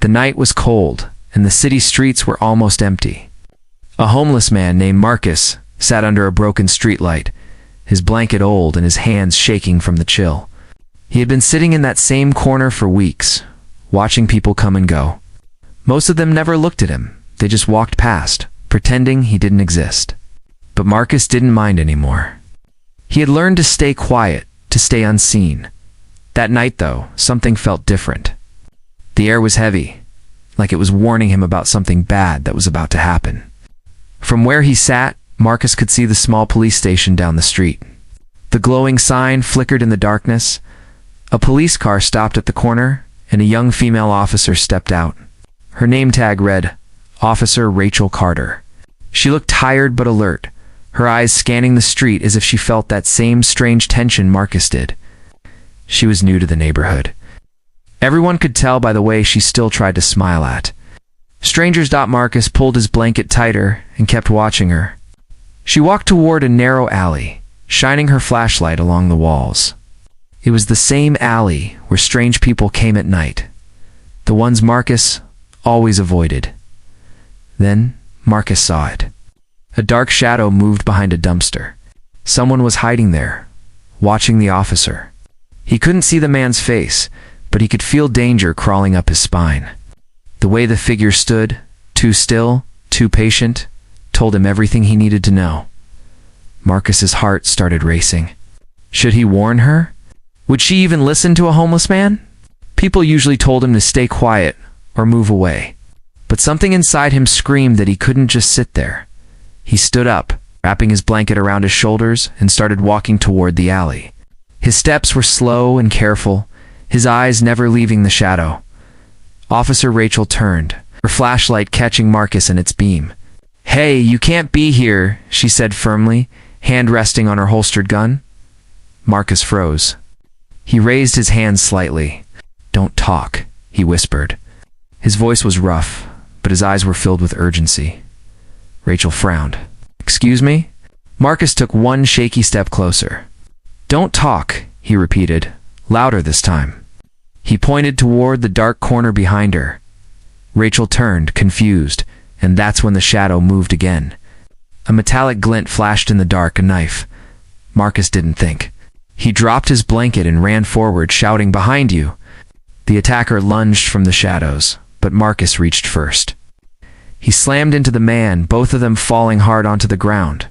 The night was cold, and the city streets were almost empty. A homeless man named Marcus sat under a broken streetlight, his blanket old and his hands shaking from the chill. He had been sitting in that same corner for weeks, watching people come and go. Most of them never looked at him. They just walked past, pretending he didn't exist. But Marcus didn't mind anymore. He had learned to stay quiet, to stay unseen. That night, though, something felt different. The air was heavy, like it was warning him about something bad that was about to happen. From where he sat, Marcus could see the small police station down the street. The glowing sign flickered in the darkness. A police car stopped at the corner, and a young female officer stepped out. Her name tag read, Officer Rachel Carter. She looked tired but alert, her eyes scanning the street as if she felt that same strange tension Marcus did. She was new to the neighborhood. Everyone could tell by the way she still tried to smile at. Strangers. Marcus pulled his blanket tighter and kept watching her. She walked toward a narrow alley, shining her flashlight along the walls. It was the same alley where strange people came at night, the ones Marcus always avoided. Then Marcus saw it. A dark shadow moved behind a dumpster. Someone was hiding there, watching the officer. He couldn't see the man's face, but he could feel danger crawling up his spine. The way the figure stood, too still, too patient, told him everything he needed to know. Marcus's heart started racing. Should he warn her? Would she even listen to a homeless man? People usually told him to stay quiet or move away. But something inside him screamed that he couldn't just sit there. He stood up, wrapping his blanket around his shoulders, and started walking toward the alley. His steps were slow and careful, his eyes never leaving the shadow. Officer Rachel turned, her flashlight catching Marcus in its beam. "Hey, you can't be here," she said firmly, hand resting on her holstered gun. Marcus froze. He raised his hand slightly. "Don't talk," he whispered. His voice was rough, but his eyes were filled with urgency. Rachel frowned. "Excuse me?" Marcus took one shaky step closer. "Don't talk," he repeated, louder this time. He pointed toward the dark corner behind her. Rachel turned, confused, and that's when the shadow moved again. A metallic glint flashed in the dark, a knife. Marcus didn't think. He dropped his blanket and ran forward, shouting, "Behind you!" The attacker lunged from the shadows, but Marcus reached first. He slammed into the man, both of them falling hard onto the ground.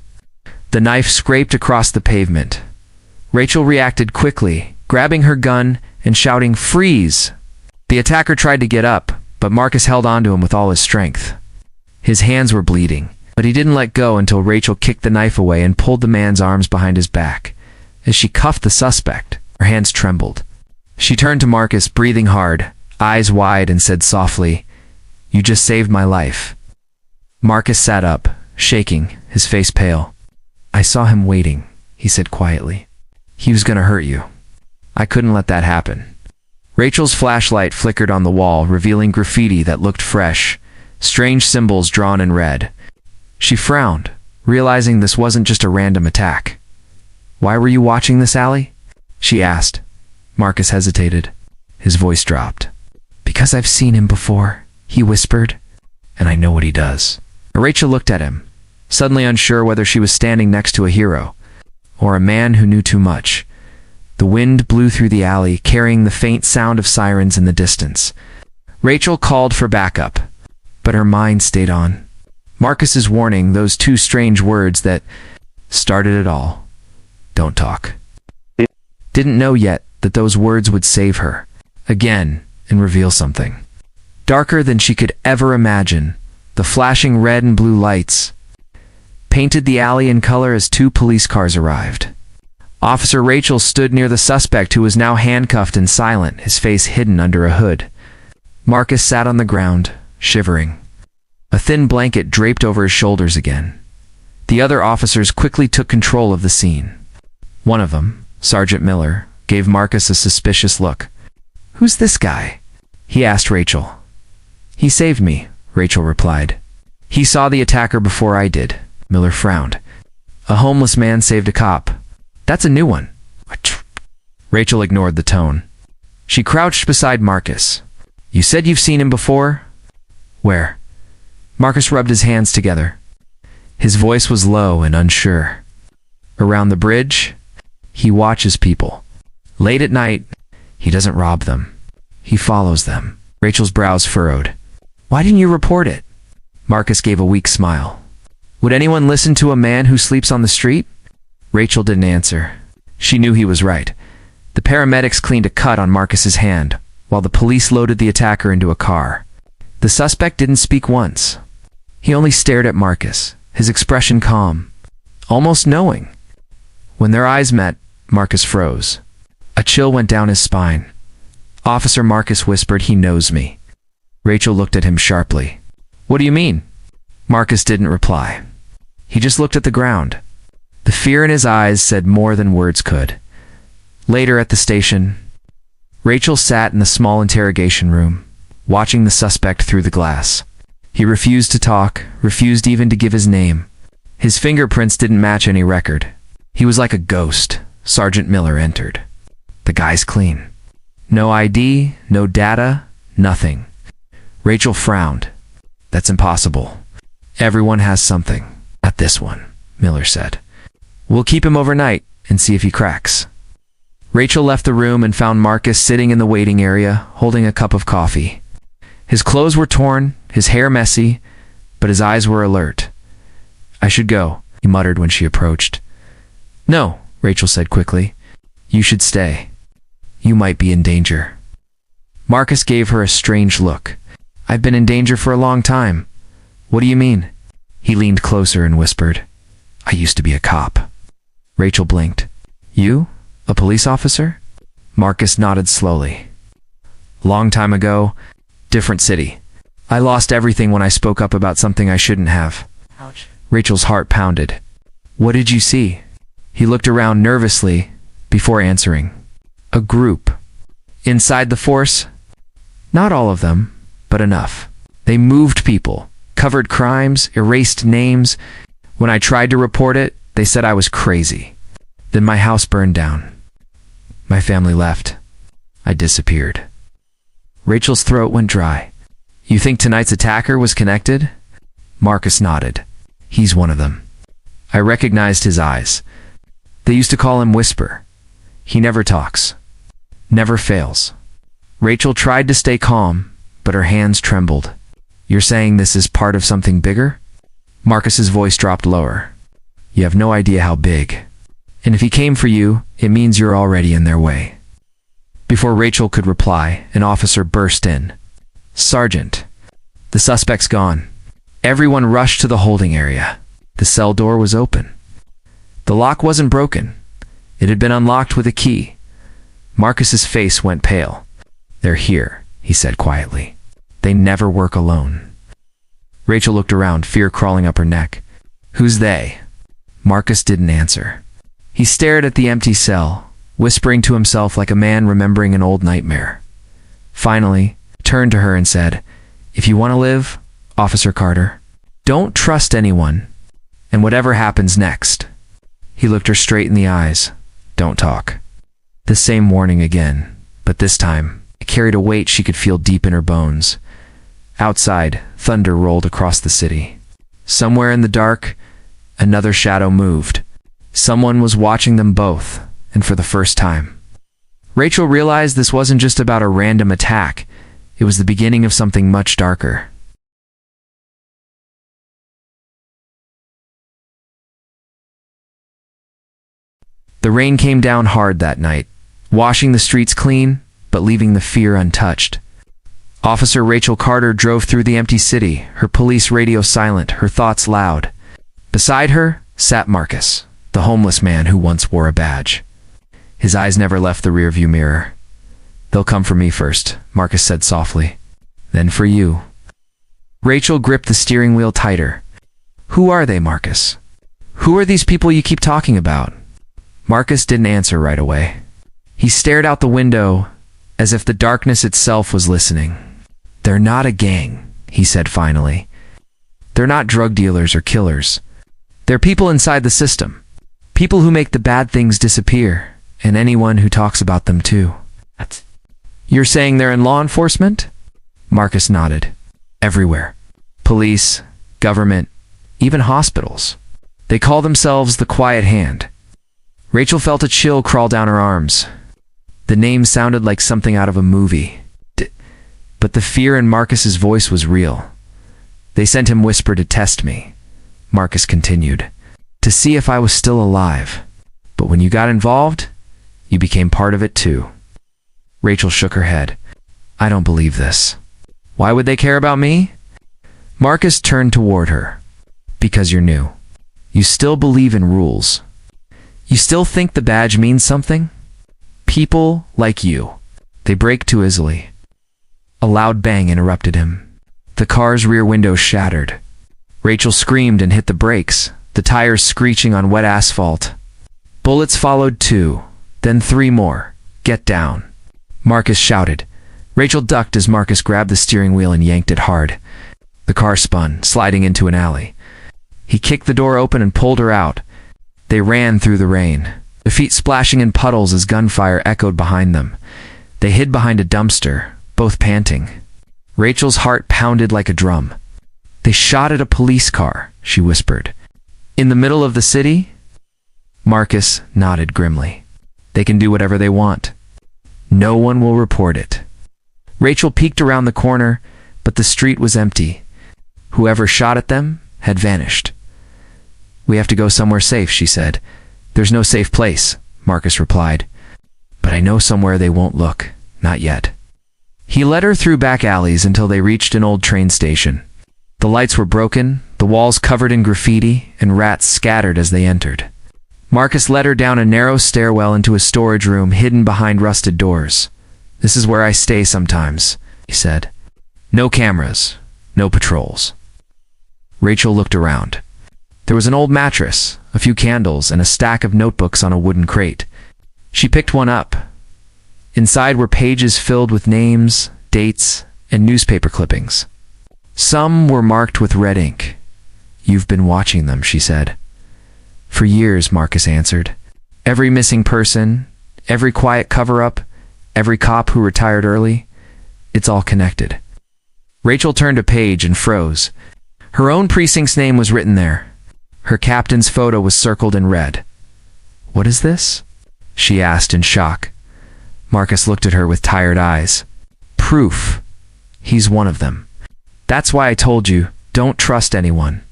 The knife scraped across the pavement. Rachel reacted quickly, grabbing her gun and shouting, "Freeze!" The attacker tried to get up, but Marcus held onto him with all his strength. His hands were bleeding, but he didn't let go until Rachel kicked the knife away and pulled the man's arms behind his back. As she cuffed the suspect, her hands trembled. She turned to Marcus, breathing hard, eyes wide, and said softly, "You just saved my life." Marcus sat up, shaking, his face pale. "I saw him waiting," he said quietly. "He was going to hurt you. I couldn't let that happen." Rachel's flashlight flickered on the wall, revealing graffiti that looked fresh, strange symbols drawn in red. She frowned, realizing this wasn't just a random attack. "Why were you watching this alley?" she asked. Marcus hesitated. His voice dropped. "Because I've seen him before," he whispered, "and I know what he does." Rachel looked at him, suddenly unsure whether she was standing next to a hero or a man who knew too much. The wind blew through the alley, carrying the faint sound of sirens in the distance. Rachel called for backup, but her mind stayed on Marcus's warning, those two strange words that started it all. "Don't talk." Didn't know yet that those words would save her again and reveal something darker than she could ever imagine. The flashing red and blue lights painted the alley in color as two police cars arrived. Officer Rachel stood near the suspect, who was now handcuffed and silent, his face hidden under a hood. Marcus sat on the ground, shivering. A thin blanket draped over his shoulders again. The other officers quickly took control of the scene. One of them, Sergeant Miller, gave Marcus a suspicious look. "Who's this guy?" he asked Rachel. "He saved me," Rachel replied. "He saw the attacker before I did." Miller frowned. "A homeless man saved a cop. That's a new one." Rachel ignored the tone. She crouched beside Marcus. You said you've seen him before? Where? Marcus rubbed his hands together. His voice was low and unsure. Around the bridge? He watches people. Late at night, he doesn't rob them. He follows them. Rachel's brows furrowed. Why didn't you report it? Marcus gave a weak smile. Would anyone listen to a man who sleeps on the street? Rachel didn't answer. She knew he was right. The paramedics cleaned a cut on Marcus's hand, while the police loaded the attacker into a car. The suspect didn't speak once. He only stared at Marcus, his expression calm, almost knowing. When their eyes met, Marcus froze. A chill went down his spine. Officer Marcus whispered, "He knows me." Rachel looked at him sharply. "What do you mean?" Marcus didn't reply. He just looked at the ground. The fear in his eyes said more than words could. Later at the station, Rachel sat in the small interrogation room, watching the suspect through the glass. He refused to talk, refused even to give his name. His fingerprints didn't match any record. He was like a ghost. Sergeant Miller entered. The guy's clean. No ID, no data, nothing. Rachel frowned. That's impossible. Everyone has something. Not this one, Miller said. We'll keep him overnight and see if he cracks. Rachel left the room and found Marcus sitting in the waiting area, holding a cup of coffee. His clothes were torn, his hair messy, but his eyes were alert. I should go, he muttered when she approached. No, Rachel said quickly. You should stay. You might be in danger. Marcus gave her a strange look. I've been in danger for a long time. What do you mean? He leaned closer and whispered. I used to be a cop. Rachel blinked. You? A police officer? Marcus nodded slowly. Long time ago, different city. I lost everything when I spoke up about something I shouldn't have. Ouch. Rachel's heart pounded. What did you see? He looked around nervously before answering. A group. Inside the force? Not all of them, but enough. They moved people, covered crimes, erased names. When I tried to report it, they said I was crazy. Then my house burned down. My family left. I disappeared. Rachel's throat went dry. You think tonight's attacker was connected? Marcus nodded. He's one of them. I recognized his eyes. They used to call him Whisper. He never talks. Never fails. Rachel tried to stay calm, but her hands trembled. You're saying this is part of something bigger? Marcus's voice dropped lower. You have no idea how big. And if he came for you, it means you're already in their way. Before Rachel could reply, an officer burst in. Sergeant. The suspect's gone. Everyone rushed to the holding area. The cell door was open. The lock wasn't broken. It had been unlocked with a key. Marcus's face went pale. They're here, he said quietly. They never work alone. Rachel looked around, fear crawling up her neck. Who's they? Marcus didn't answer. He stared at the empty cell, whispering to himself like a man remembering an old nightmare. Finally, he turned to her and said, If you want to live, Officer Carter, don't trust anyone, and whatever happens next. He looked her straight in the eyes. Don't talk. The same warning again, but this time, it carried a weight she could feel deep in her bones. Outside, thunder rolled across the city. Somewhere in the dark, another shadow moved. Someone was watching them both, and for the first time. Rachel realized this wasn't just about a random attack. It was the beginning of something much darker. The rain came down hard that night, washing the streets clean, but leaving the fear untouched. Officer Rachel Carter drove through the empty city, her police radio silent, her thoughts loud. Beside her sat Marcus, the homeless man who once wore a badge. His eyes never left the rearview mirror. They'll come for me first, Marcus said softly. Then for you. Rachel gripped the steering wheel tighter. Who are they, Marcus? Who are these people you keep talking about? Marcus didn't answer right away. He stared out the window as if the darkness itself was listening. They're not a gang, he said finally. They're not drug dealers or killers. They're people inside the system. People who make the bad things disappear, and anyone who talks about them too. You're saying they're in law enforcement? Marcus nodded. Everywhere. Police, government, even hospitals. They call themselves the Quiet Hand. Rachel felt a chill crawl down her arms. The name sounded like something out of a movie. But the fear in Marcus's voice was real. They sent him Whisper to test me, Marcus continued, to see if I was still alive. But when you got involved, you became part of it too. Rachel shook her head. I don't believe this. Why would they care about me? Marcus turned toward her. Because you're new. You still believe in rules. You still think the badge means something? People like you. They break too easily. A loud bang interrupted him. The car's rear window shattered. Rachel screamed and hit the brakes, the tires screeching on wet asphalt. Bullets followed 2, then 3 more. Get down. Marcus shouted. Rachel ducked as Marcus grabbed the steering wheel and yanked it hard. The car spun, sliding into an alley. He kicked the door open and pulled her out. They ran through the rain, their feet splashing in puddles as gunfire echoed behind them. They hid behind a dumpster, both panting. Rachel's heart pounded like a drum. They shot at a police car, she whispered. In the middle of the city? Marcus nodded grimly. They can do whatever they want. No one will report it. Rachel peeked around the corner, but the street was empty. Whoever shot at them had vanished. We have to go somewhere safe, she said. There's no safe place, Marcus replied. But I know somewhere they won't look. Not yet. He led her through back alleys until they reached an old train station. The lights were broken, the walls covered in graffiti, and rats scattered as they entered. Marcus led her down a narrow stairwell into a storage room hidden behind rusted doors. This is where I stay sometimes, he said. No cameras, no patrols. Rachel looked around. There was an old mattress, a few candles, and a stack of notebooks on a wooden crate. She picked one up. Inside were pages filled with names, dates, and newspaper clippings. Some were marked with red ink. You've been watching them, she said. For years, Marcus answered. Every missing person, every quiet cover-up, every cop who retired early, it's all connected. Rachel turned a page and froze. Her own precinct's name was written there. Her captain's photo was circled in red. What is this? She asked in shock. Marcus looked at her with tired eyes. Proof. He's one of them. That's why I told you, don't trust anyone.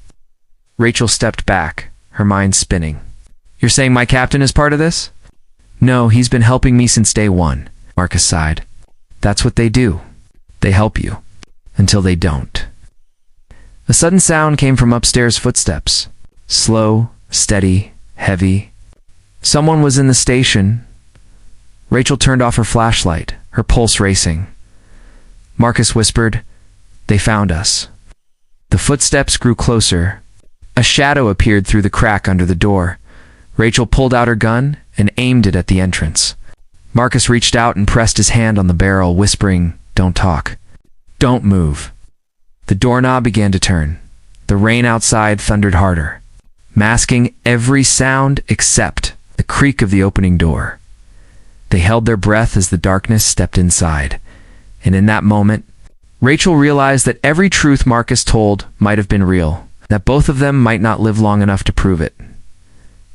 Rachel stepped back, her mind spinning. You're saying my captain is part of this? No, he's been helping me since day one, Marcus sighed. That's what they do. They help you. Until they don't. A sudden sound came from upstairs footsteps. Slow, steady, heavy. Someone was in the station. Rachel turned off her flashlight, her pulse racing. Marcus whispered, They found us. The footsteps grew closer. A shadow appeared through the crack under the door. Rachel pulled out her gun and aimed it at the entrance. Marcus reached out and pressed his hand on the barrel, whispering, Don't talk. Don't move. The doorknob began to turn. The rain outside thundered harder, masking every sound except the creak of the opening door. They held their breath as the darkness stepped inside. And in that moment, Rachel realized that every truth Marcus told might have been real, that both of them might not live long enough to prove it.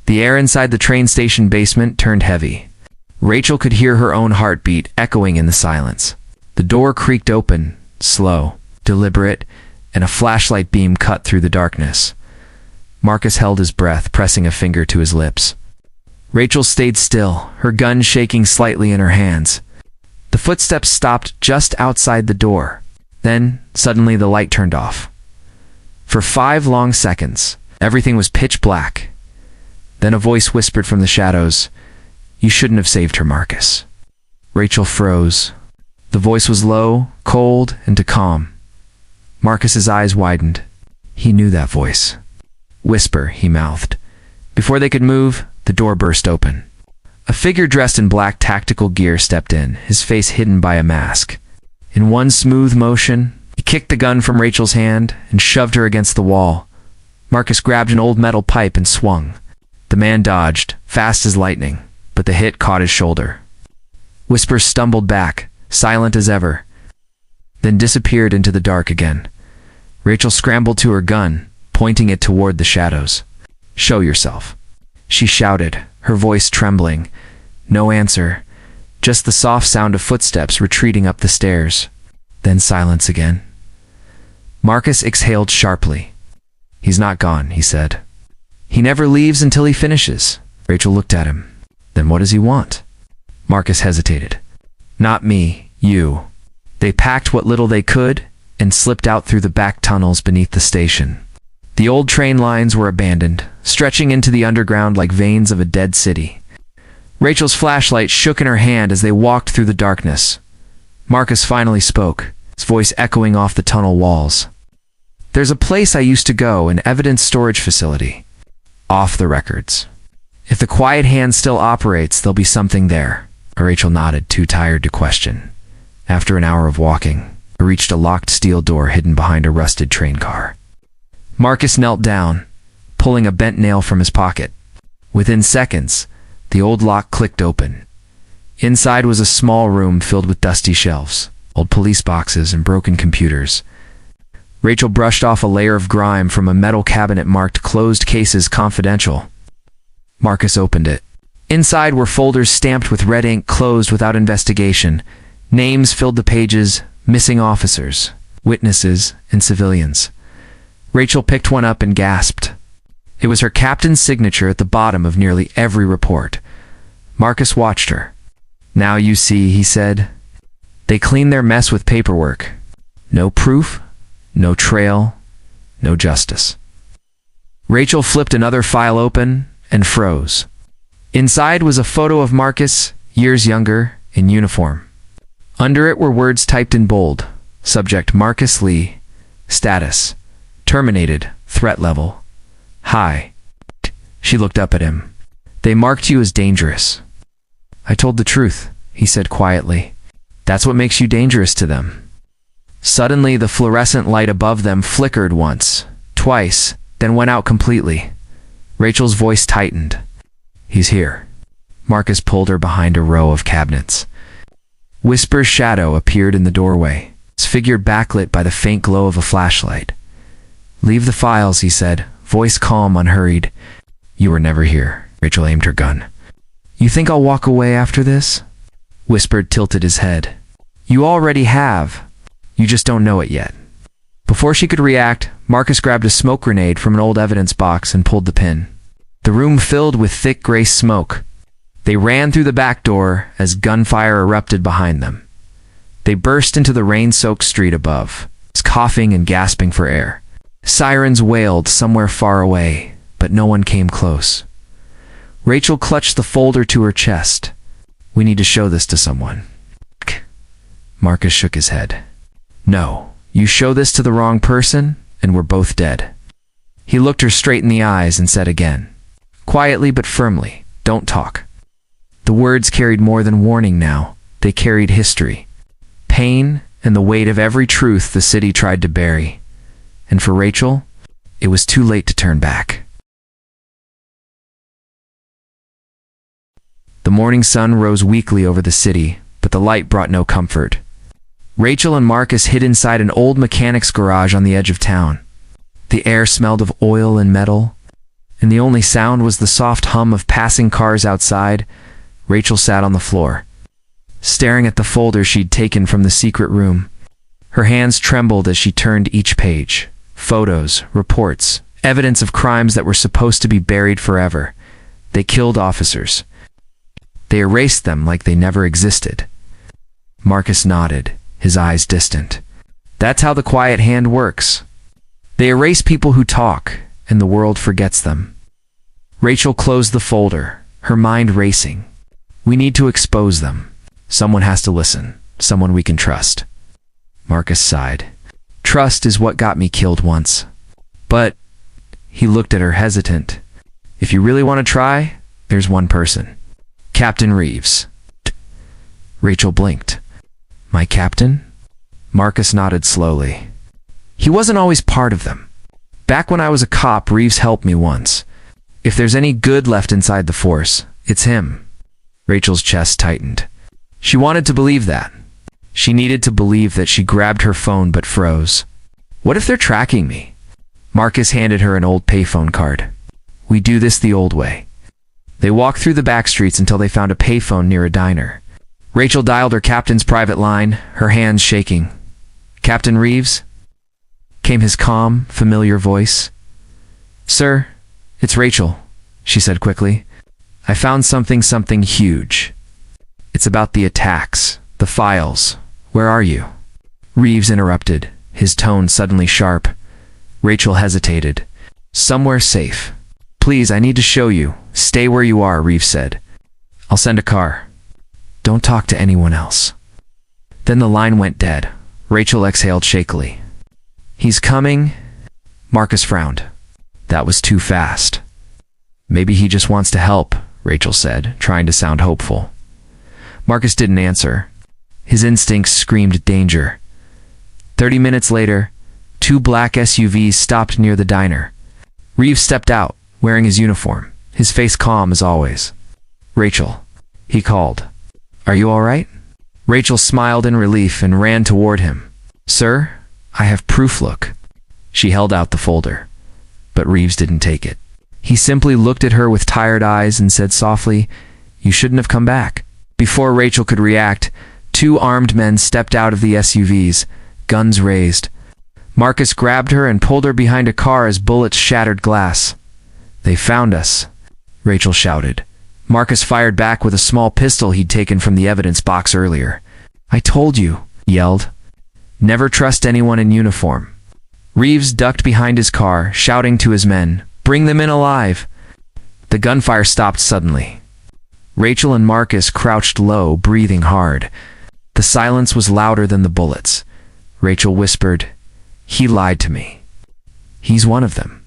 The air inside the train station basement turned heavy. Rachel could hear her own heartbeat echoing in the silence. The door creaked open, slow, deliberate, and a flashlight beam cut through the darkness. Marcus held his breath, pressing a finger to his lips. Rachel stayed still, her gun shaking slightly in her hands. The footsteps stopped just outside the door. Then, suddenly, the light turned off. For 5 long seconds, everything was pitch black. Then a voice whispered from the shadows, You shouldn't have saved her, Marcus. Rachel froze. The voice was low, cold, and to calm. Marcus's eyes widened. He knew that voice. Whisper, he mouthed. Before they could move, the door burst open. A figure dressed in black tactical gear stepped in, his face hidden by a mask. In one smooth motion, he kicked the gun from Rachel's hand and shoved her against the wall. Marcus grabbed an old metal pipe and swung. The man dodged, fast as lightning, but the hit caught his shoulder. Whisper stumbled back, silent as ever. then disappeared into the dark again. Rachel scrambled to her gun, pointing it toward the shadows. "Show yourself," she shouted, her voice trembling. No answer, just the soft sound of footsteps retreating up the stairs. Then silence again. Marcus exhaled sharply. "He's not gone," he said. "He never leaves until he finishes." Rachel looked at him. "Then what does he want?" Marcus hesitated. "Not me, you." They packed what little they could and slipped out through the back tunnels beneath the station. The old train lines were abandoned, stretching into the underground like veins of a dead city. Rachel's flashlight shook in her hand as they walked through the darkness. Marcus finally spoke, his voice echoing off the tunnel walls. "There's a place I used to go, an evidence storage facility. Off the records. If the quiet hand still operates, there'll be something there." Rachel nodded, too tired to question. After an hour of walking, they reached a locked steel door hidden behind a rusted train car. Marcus knelt down, pulling a bent nail from his pocket. Within seconds, the old lock clicked open. Inside was a small room filled with dusty shelves, old police boxes, and broken computers. Rachel brushed off a layer of grime from a metal cabinet marked "Closed Cases Confidential." Marcus opened it. Inside were folders stamped with red ink, "Closed without investigation." Names filled the pages, missing officers, witnesses, and civilians. Rachel picked one up and gasped. It was her captain's signature at the bottom of nearly every report. Marcus watched her. "Now you see," he said. "They cleaned their mess with paperwork. No proof, no trail, no justice." Rachel flipped another file open and froze. Inside was a photo of Marcus, years younger, in uniform. Under it were words typed in bold. Subject: Marcus Lee. Status: terminated. Threat level: high. She looked up at him. "They marked you as dangerous." "I told the truth," he said quietly. "That's what makes you dangerous to them." Suddenly, the fluorescent light above them flickered once, twice, then went out completely. Rachel's voice tightened. "He's here." Marcus pulled her behind a row of cabinets. Whisper's shadow appeared in the doorway, his figure backlit by the faint glow of a flashlight. "Leave the files," he said, voice calm, unhurried. "You were never here." Rachel aimed her gun. "You think I'll walk away after this?" Whisper tilted his head. "You already have. You just don't know it yet." Before she could react, Marcus grabbed a smoke grenade from an old evidence box and pulled the pin. The room filled with thick gray smoke. They ran through the back door as gunfire erupted behind them. They burst into the rain-soaked street above, coughing and gasping for air. Sirens wailed somewhere far away, but no one came close. Rachel clutched the folder to her chest. "We need to show this to someone." Marcus shook his head. "No, you show this to the wrong person, and we're both dead." He looked her straight in the eyes and said again, quietly but firmly, "Don't talk." The words carried more than warning now. They carried history, pain, and the weight of every truth the city tried to bury. And for Rachel, it was too late to turn back. The morning sun rose weakly over the city, but the light brought no comfort. Rachel and Marcus hid inside an old mechanic's garage on the edge of town. The air smelled of oil and metal, and the only sound was the soft hum of passing cars outside. Rachel sat on the floor, staring at the folder she'd taken from the secret room. Her hands trembled as she turned each page. Photos, reports, evidence of crimes that were supposed to be buried forever. They killed officers. They erased them like they never existed. Marcus nodded, his eyes distant. "That's how the quiet hand works. They erase people who talk, and the world forgets them." Rachel closed the folder, her mind racing. "We need to expose them. Someone has to listen, someone we can trust." Marcus sighed. "Trust is what got me killed once. But," he looked at her hesitant, "if you really want to try, there's one person. Captain Reeves." Rachel blinked. "My captain?" Marcus nodded slowly. "He wasn't always part of them. Back when I was a cop, Reeves helped me once. If there's any good left inside the force, it's him." Rachel's chest tightened. She wanted to believe that. She needed to believe that. She grabbed her phone but froze. What if they're tracking me? Marcus handed her an old payphone card. We do this the old way. They walked through the back streets until they found a payphone near a diner. Rachel dialed her captain's private line, her hands shaking. Captain Reeves? Came his calm, familiar voice. Sir, it's Rachel, she said quickly. I found something huge. It's about the attacks, the files. Where are you? Reeves interrupted, his tone suddenly sharp. Rachel hesitated. Somewhere safe. Please, I need to show you. Stay where you are, Reeves said. I'll send a car. Don't talk to anyone else. Then the line went dead. Rachel exhaled shakily. He's coming. Marcus frowned. That was too fast. Maybe he just wants to help, Rachel said, trying to sound hopeful. Marcus didn't answer. His instincts screamed danger. 30 minutes later, 2 black SUVs stopped near the diner. Reeves stepped out, wearing his uniform, his face calm as always. Rachel, he called. Are you all right? Rachel smiled in relief and ran toward him. Sir, I have proof. Look. She held out the folder, but Reeves didn't take it. He simply looked at her with tired eyes and said softly, You shouldn't have come back. Before Rachel could react, 2 armed men stepped out of the SUVs, guns raised. Marcus grabbed her and pulled her behind a car as bullets shattered glass. They found us, Rachel shouted. Marcus fired back with a small pistol he'd taken from the evidence box earlier. I told you, he yelled. Never trust anyone in uniform. Reeves ducked behind his car, shouting to his men, Bring them in alive! The gunfire stopped suddenly. Rachel and Marcus crouched low, breathing hard. The silence was louder than the bullets. Rachel whispered, He lied to me. He's one of them.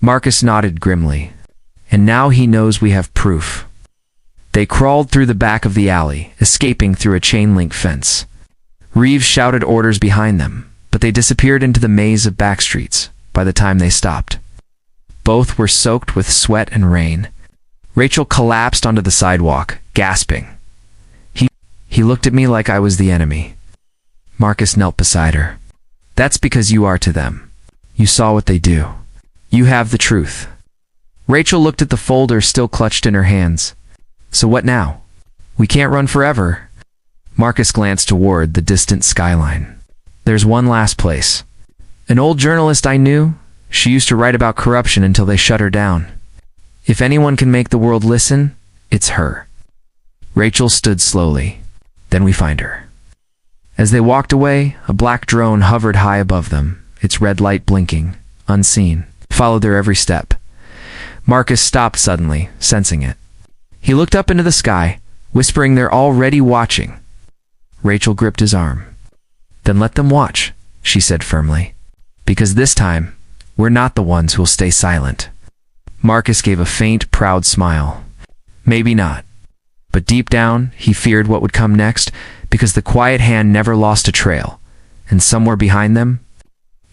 Marcus nodded grimly. And now he knows we have proof. They crawled through the back of the alley, escaping through a chain-link fence. Reeves shouted orders behind them, but they disappeared into the maze of back streets by the time they stopped. Both were soaked with sweat and rain. Rachel collapsed onto the sidewalk, gasping. He looked at me like I was the enemy. Marcus knelt beside her. That's because you are to them. You saw what they do. You have the truth. Rachel looked at the folder still clutched in her hands. So what now? We can't run forever. Marcus glanced toward the distant skyline. There's one last place. An old journalist I knew. She used to write about corruption until they shut her down. If anyone can make the world listen, it's her. Rachel stood slowly. Then we find her. As they walked away, a black drone hovered high above them, its red light blinking, unseen, followed their every step. Marcus stopped suddenly, sensing it. He looked up into the sky, whispering they're already watching. Rachel gripped his arm. Then let them watch, she said firmly. Because this time, we're not the ones who'll stay silent. Marcus gave a faint, proud smile. Maybe not. But deep down, he feared what would come next, because the quiet hand never lost a trail. And somewhere behind them,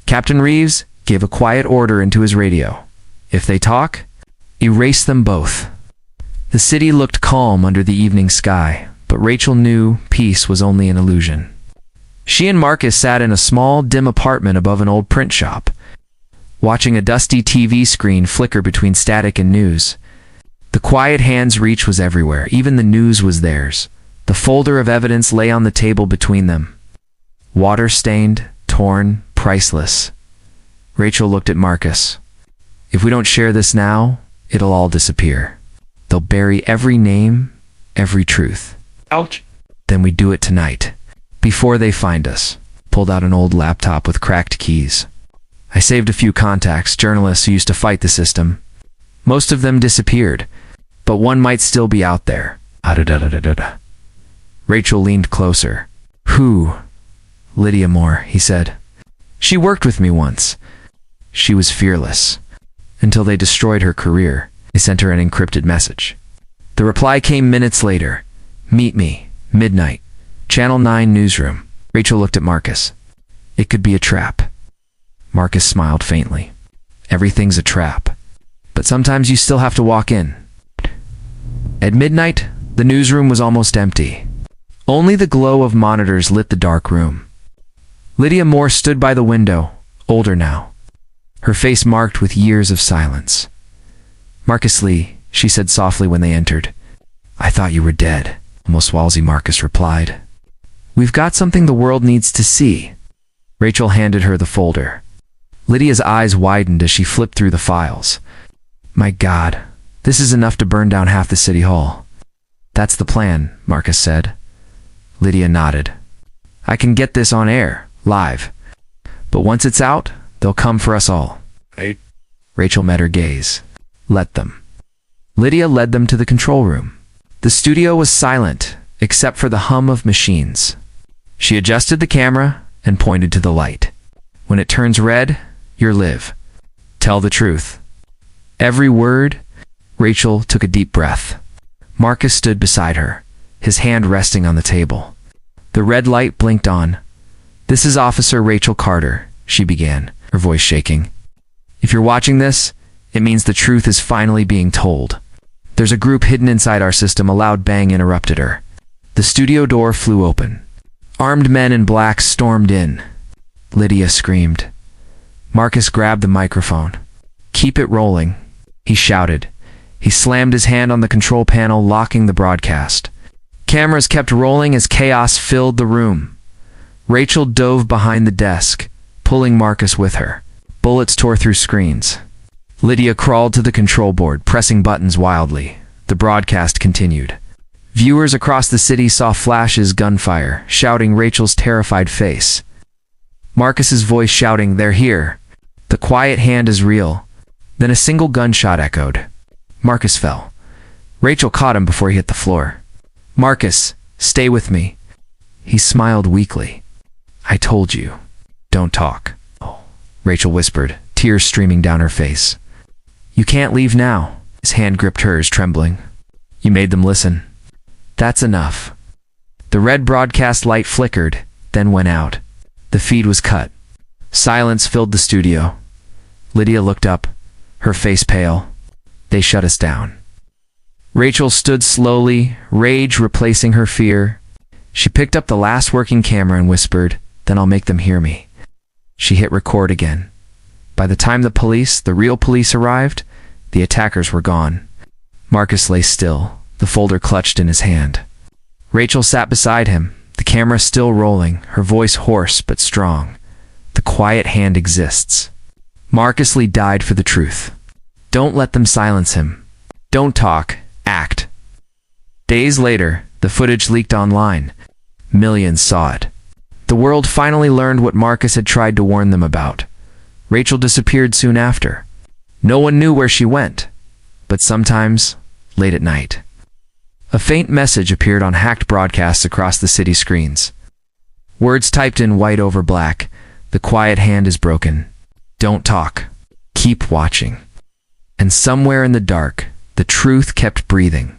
Captain Reeves gave a quiet order into his radio. If they talk, erase them both. The city looked calm under the evening sky, but Rachel knew peace was only an illusion. She and Marcus sat in a small, dim apartment above an old print shop, watching a dusty TV screen flicker between static and news. The quiet hand's reach was everywhere, even the news was theirs. The folder of evidence lay on the table between them. Water-stained, torn, priceless. Rachel looked at Marcus. If we don't share this now, it'll all disappear. They'll bury every name, every truth. Ouch. Then we do it tonight. Before they find us. Pulled out an old laptop with cracked keys. I saved a few contacts, journalists who used to fight the system. Most of them disappeared, but one might still be out there. Rachel leaned closer. Who? Lydia Moore, he said. She worked with me once. She was fearless. Until they destroyed her career. They sent her an encrypted message. The reply came minutes later. Meet me, midnight. Channel 9 newsroom. Rachel looked at Marcus. It could be a trap. Marcus smiled faintly. Everything's a trap. But sometimes you still have to walk in. At midnight, the newsroom was almost empty. Only the glow of monitors lit the dark room. Lydia Moore stood by the window, older now, her face marked with years of silence. "Marcus Lee," she said softly when they entered. "I thought you were dead," almost Walsey Marcus replied. "We've got something the world needs to see." Rachel handed her the folder. Lydia's eyes widened as she flipped through the files. "My God, this is enough to burn down half the city hall." "That's the plan," Marcus said. Lydia nodded. "I can get this on air, live. But once it's out, they'll come for us all." Right. Rachel met her gaze. "Let them." Lydia led them to the control room. The studio was silent, except for the hum of machines. She adjusted the camera and pointed to the light. "When it turns red, you're live. Tell the truth." Every word. Rachel took a deep breath. Marcus stood beside her, his hand resting on the table. The red light blinked on. "This is Officer Rachel Carter," she began, her voice shaking. "If you're watching this, it means the truth is finally being told. There's a group hidden inside our system." A loud bang interrupted her. The studio door flew open. Armed men in black stormed in. Lydia screamed. Marcus grabbed the microphone. "Keep it rolling," he shouted. He slammed his hand on the control panel, locking the broadcast. Cameras kept rolling as chaos filled the room. Rachel dove behind the desk, pulling Marcus with her. Bullets tore through screens. Lydia crawled to the control board, pressing buttons wildly. The broadcast continued. Viewers across the city saw flashes, gunfire, shouting Rachel's terrified face. Marcus's voice shouting, "They're here. The quiet hand is real." Then a single gunshot echoed. Marcus fell. Rachel caught him before he hit the floor. "Marcus, stay with me." He smiled weakly. "I told you. Don't talk." "Oh," Rachel whispered, tears streaming down her face. "You can't leave now." His hand gripped hers, trembling. "You made them listen." "That's enough." The red broadcast light flickered, then went out. The feed was cut. Silence filled the studio. Lydia looked up, her face pale. "They shut us down." Rachel stood slowly, rage replacing her fear. She picked up the last working camera and whispered, "Then I'll make them hear me." She hit record again. By the time the real police arrived, the attackers were gone. Marcus lay still, the folder clutched in his hand. Rachel sat beside him, the camera still rolling, her voice hoarse but strong. "The quiet hand exists. Marcus Lee died for the truth. Don't let them silence him. Don't talk, act." Days later, the footage leaked online. Millions saw it. The world finally learned what Marcus had tried to warn them about. Rachel disappeared soon after. No one knew where she went, but sometimes, late at night, a faint message appeared on hacked broadcasts across the city screens. Words typed in white over black, "The quiet hand is broken. Don't talk. Keep watching." And somewhere in the dark, the truth kept breathing.